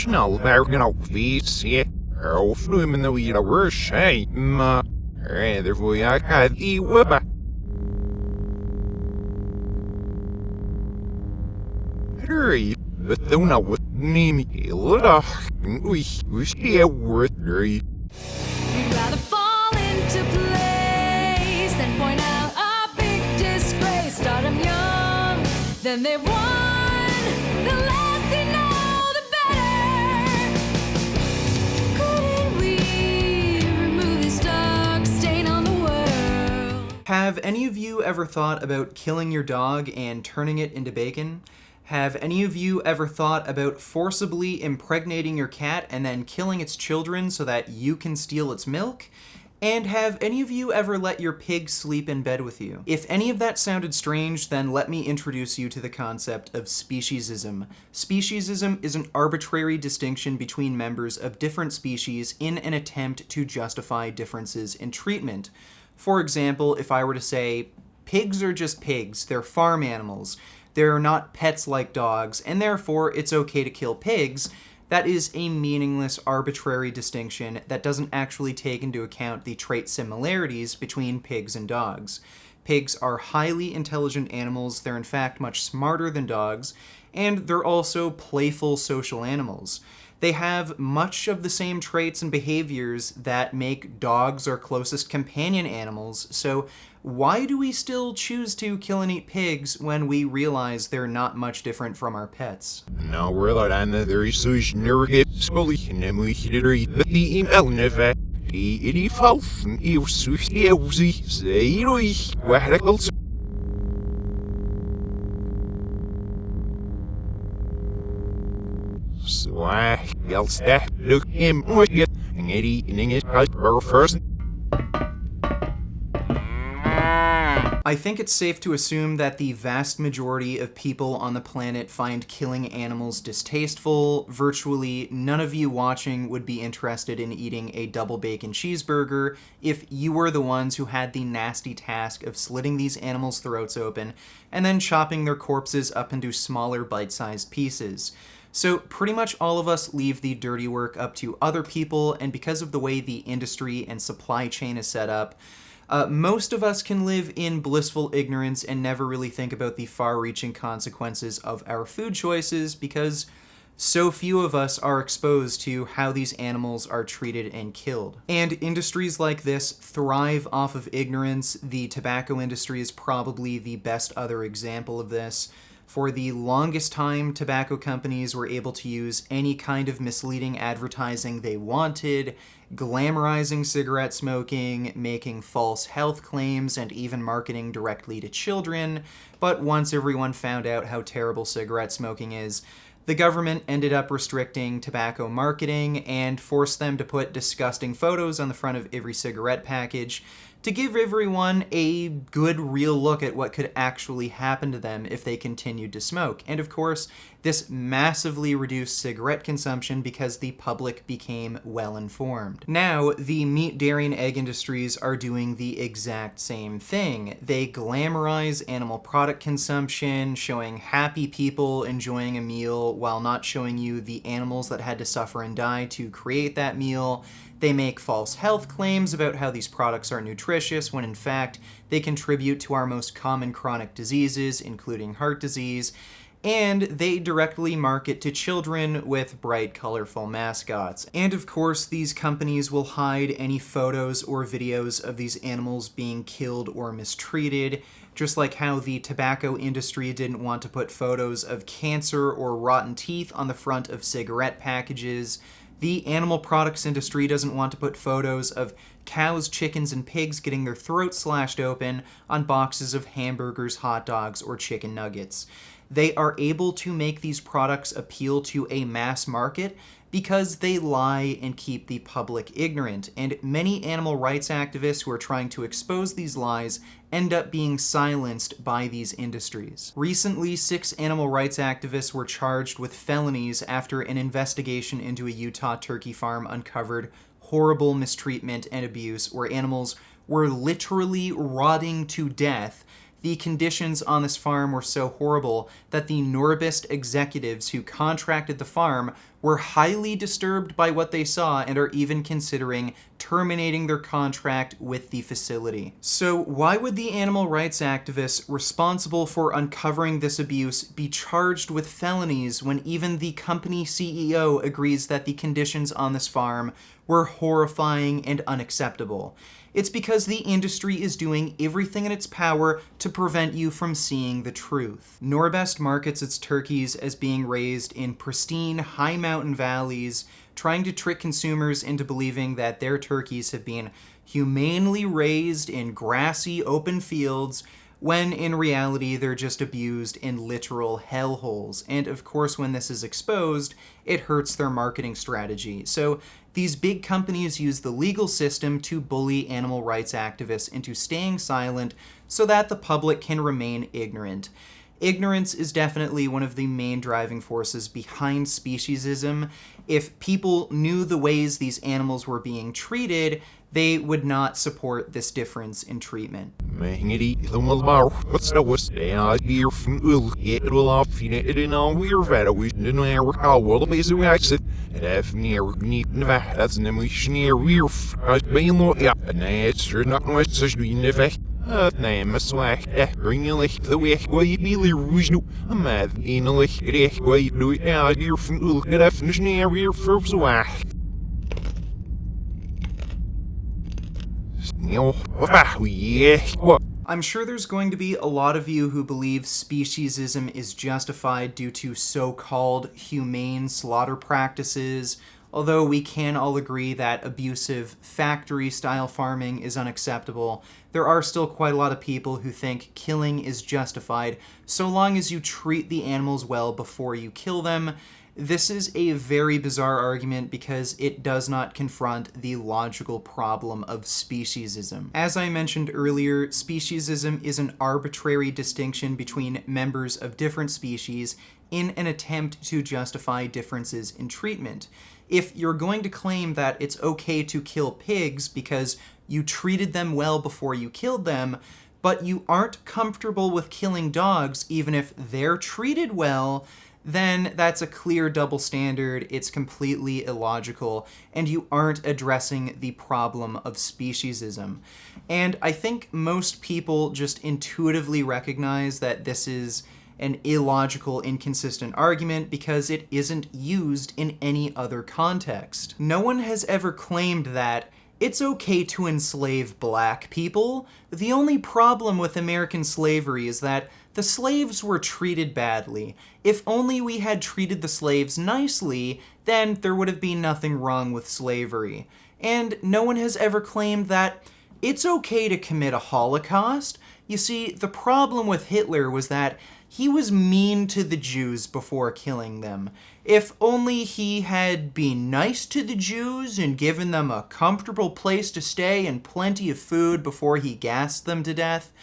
snel werken op visie. Of noemen we hier weer zijn, maar daarvoor ja gaat die webben. Hurry, we doen nou wat neem hele dag. We stay worth hurry. We'd rather fall into place than point out a big disgrace. Start 'em young, then they won. The less they know, the better. Couldn't we remove this dark stain on the world? Have any of you ever thought about killing your dog and turning it into bacon? Have any of you ever thought about forcibly impregnating your cat and then killing its children so that you can steal its milk? And have any of you ever let your pig sleep in bed with you? If any of that sounded strange, then let me introduce you to the concept of speciesism. Speciesism is an arbitrary distinction between members of different species in an attempt to justify differences in treatment. For example, if I were to say, pigs are just pigs, they're farm animals, they're not pets like dogs, and therefore it's okay to kill pigs, that is a meaningless, arbitrary distinction that doesn't actually take into account the trait similarities between pigs and dogs. Pigs are highly intelligent animals, they're in fact much smarter than dogs, and they're also playful social animals. They have much of the same traits and behaviors that make dogs our closest companion animals, so why do we still choose to kill and eat pigs when we realize they're not much different from our pets? Nou, we're aan de research nergens schoolje en moet je er iets die email neven. Die valfen eeuw zoekt eeuw zich zeer ruhig wegrekels. So I'll step look him with it and eating his paper first. I think it's safe to assume that the vast majority of people on the planet find killing animals distasteful. Virtually none of you watching would be interested in eating a double bacon cheeseburger if you were the ones who had the nasty task of slitting these animals' throats open and then chopping their corpses up into smaller bite-sized pieces. So pretty much all of us leave the dirty work up to other people, and because of the way the industry and supply chain is set up, most of us can live in blissful ignorance and never really think about the far-reaching consequences of our food choices because so few of us are exposed to how these animals are treated and killed. And industries like this thrive off of ignorance. The tobacco industry is probably the best other example of this. For the longest time, tobacco companies were able to use any kind of misleading advertising they wanted, glamorizing cigarette smoking, making false health claims, and even marketing directly to children. But once everyone found out how terrible cigarette smoking is, the government ended up restricting tobacco marketing and forced them to put disgusting photos on the front of every cigarette package to give everyone a good real look at what could actually happen to them if they continued to smoke. And of course, this massively reduced cigarette consumption because the public became well informed. Now, the meat, dairy, and egg industries are doing the exact same thing. They glamorize animal product consumption, showing happy people enjoying a meal while not showing you the animals that had to suffer and die to create that meal. They make false health claims about how these products are nutritious when in fact they contribute to our most common chronic diseases, including heart disease, and they directly market to children with bright, colorful mascots. And of course, these companies will hide any photos or videos of these animals being killed or mistreated, just like how the tobacco industry didn't want to put photos of cancer or rotten teeth on the front of cigarette packages. The animal products industry doesn't want to put photos of cows, chickens, and pigs getting their throats slashed open on boxes of hamburgers, hot dogs, or chicken nuggets. They are able to make these products appeal to a mass market because they lie and keep the public ignorant, and many animal rights activists who are trying to expose these lies end up being silenced by these industries. Recently, 6 animal rights activists were charged with felonies after an investigation into a Utah turkey farm uncovered horrible mistreatment and abuse where animals were literally rotting to death the conditions on this farm were so horrible that the Norbist executives who contracted the farm were highly disturbed by what they saw and are even considering terminating their contract with the facility. So why would the animal rights activists responsible for uncovering this abuse be charged with felonies when even the company CEO agrees that the conditions on this farm were horrifying and unacceptable? It's because the industry is doing everything in its power to prevent you from seeing the truth. Norbest markets its turkeys as being raised in pristine, high mountain valleys, trying to trick consumers into believing that their turkeys have been humanely raised in grassy, open fields, when in reality they're just abused in literal hellholes. And of course, when this is exposed, it hurts their marketing strategy. So these big companies use the legal system to bully animal rights activists into staying silent so that the public can remain ignorant. Ignorance is definitely one of the main driving forces behind speciesism. If people knew the ways these animals were being treated, they would not support this difference in treatment. Nee, maar zwaar, bring je licht de weg waar je billy roesno. Maar in licht recht waar je bloeit, ja, hier van ulgeref, neer weer voor zwaar. Snel, wat yeah. I'm sure there's going to be a lot of you who believe speciesism is justified due to so-called humane slaughter practices, although we can all agree that abusive factory-style farming is unacceptable. There are still quite a lot of people who think killing is justified so long as you treat the animals well before you kill them. This is a very bizarre argument because it does not confront the logical problem of speciesism. As I mentioned earlier, speciesism is an arbitrary distinction between members of different species in an attempt to justify differences in treatment. If you're going to claim that it's okay to kill pigs because you treated them well before you killed them, but you aren't comfortable with killing dogs even if they're treated well, then that's a clear double standard, it's completely illogical, and you aren't addressing the problem of speciesism. And I think most people just intuitively recognize that this is an illogical, inconsistent argument because it isn't used in any other context. No one has ever claimed that it's okay to enslave black people. The only problem with American slavery is that the slaves were treated badly. If only we had treated the slaves nicely, then there would have been nothing wrong with slavery. And no one has ever claimed that it's okay to commit a Holocaust. You see, the problem with Hitler was that he was mean to the Jews before killing them. If only he had been nice to the Jews and given them a comfortable place to stay and plenty of food before he gassed them to death,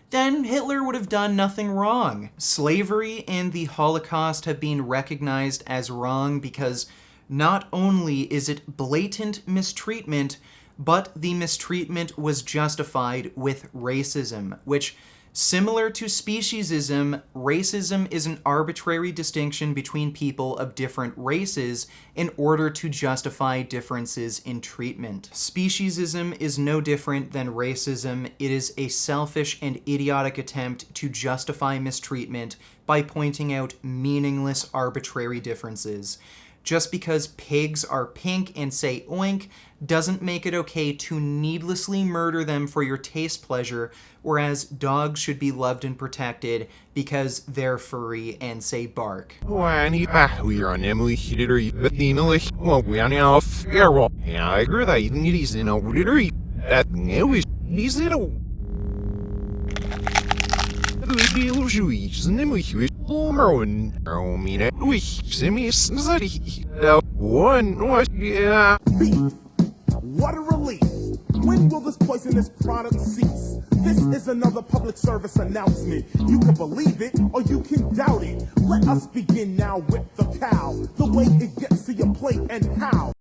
then Hitler would have done nothing wrong. Slavery and the Holocaust have been recognized as wrong because not only is it blatant mistreatment, but the mistreatment was justified with racism, which, similar to speciesism, racism is an arbitrary distinction between people of different races in order to justify differences in treatment. Speciesism is no different than racism. It is a selfish and idiotic attempt to justify mistreatment by pointing out meaningless, arbitrary differences. Just because pigs are pink and say oink doesn't make it okay to needlessly murder them for your taste pleasure, whereas dogs should be loved and protected because they're furry and say bark. What a relief! When will this poisonous product cease? This is another public service announcement. You can believe it or you can doubt it. Let us begin now with the cow. The way it gets to your plate and how.